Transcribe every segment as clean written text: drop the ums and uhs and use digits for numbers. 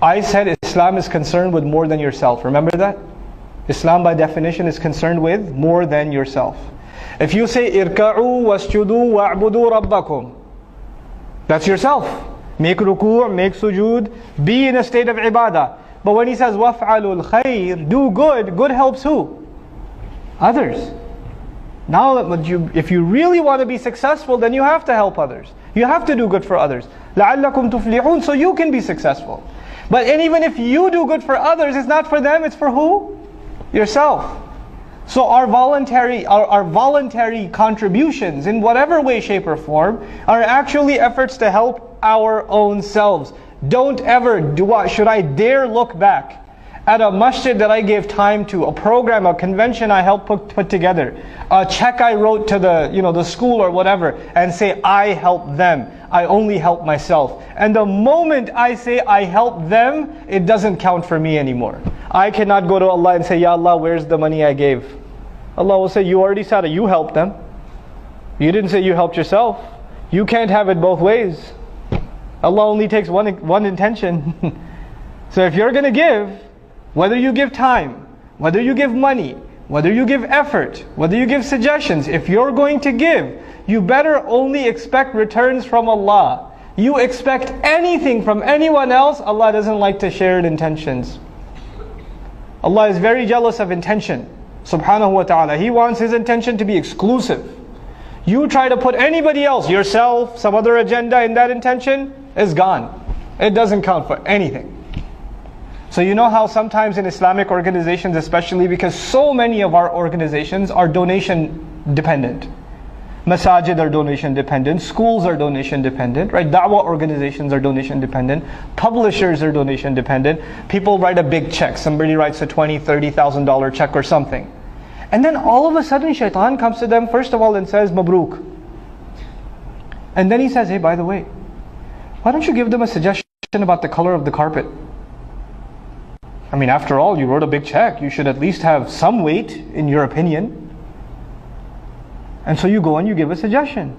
I said Islam is concerned with more than yourself. Remember that? Islam by definition is concerned with more than yourself. If you say irka'u wasjudu wa'budu rabbakum, that's yourself. Make ruku', make sujood, be in a state of ibadah. But when he says waf'alul khair, do good, good helps who? Others. Now if you really want to be successful, then you have to help others. You have to do good for others. لَعَلَّكُمْ تُفْلِحُونَ, so you can be successful. But even if you do good for others, it's not for them, it's for who? Yourself. So our voluntary contributions in whatever way, shape or form are actually efforts to help our own selves. Don't ever should I dare look back at a masjid that I gave time to, a program, a convention I helped put together, a check I wrote to the school or whatever, and say I helped them. I only help myself. And the moment I say I help them, it doesn't count for me anymore. I cannot go to Allah and say, Ya Allah, where's the money I gave? Allah will say, you already said it, you helped them. You didn't say you helped yourself. You can't have it both ways. Allah only takes one intention. So if you're going to give, whether you give time, whether you give money, whether you give effort, whether you give suggestions, if you're going to give, you better only expect returns from Allah. You expect anything from anyone else, Allah doesn't like to share intentions. Allah is very jealous of intention, subhanahu wa ta'ala. He wants His intention to be exclusive. You try to put anybody else, yourself, some other agenda in that intention, is gone. It doesn't count for anything. So you know how sometimes in Islamic organizations, especially because so many of our organizations are donation dependent. Masajid are donation dependent, schools are donation dependent, right? Da'wah organizations are donation dependent, publishers are donation dependent. People write a big check, somebody writes a $20,000, $30,000 check or something. And then all of a sudden shaitan comes to them first of all and says, Mabruk. And then he says, hey, by the way, why don't you give them a suggestion about the color of the carpet? I mean, after all, you wrote a big check. You should at least have some weight in your opinion. And so you go and you give a suggestion.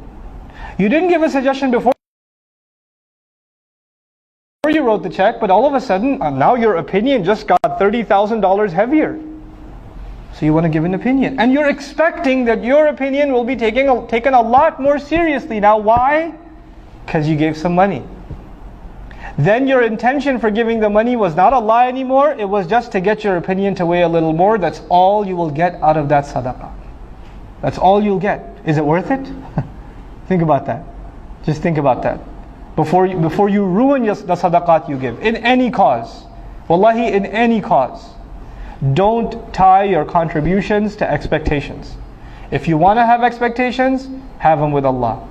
You didn't give a suggestion before you wrote the check, but all of a sudden, now your opinion just got $30,000 heavier. So you want to give an opinion. And you're expecting that your opinion will be taken a lot more seriously. Now why? Because you gave some money. Then your intention for giving the money was not Allah anymore. It was just to get your opinion to weigh a little more. That's all you will get out of that sadaqah. That's all you'll get. Is it worth it? Think about that. Just think about that. Before you ruin the sadaqat you give. In any cause. Wallahi, in any cause. Don't tie your contributions to expectations. If you want to have expectations, have them with Allah.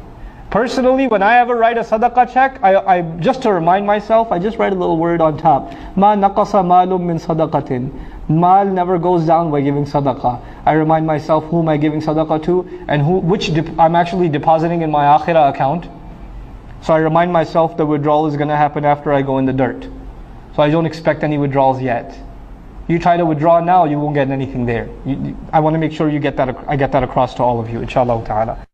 Personally, when I ever write a sadaqah check, I just to remind myself, I just write a little word on top. Ma naqasa malum min sadaqatin. Mal never goes down by giving sadaqah. I remind myself who am I giving sadaqah to and which I'm actually depositing in my akhirah account. So I remind myself the withdrawal is going to happen after I go in the dirt. So I don't expect any withdrawals yet. You try to withdraw now, you won't get anything there. I want to make sure I get that across to all of you, inshallah ta'ala.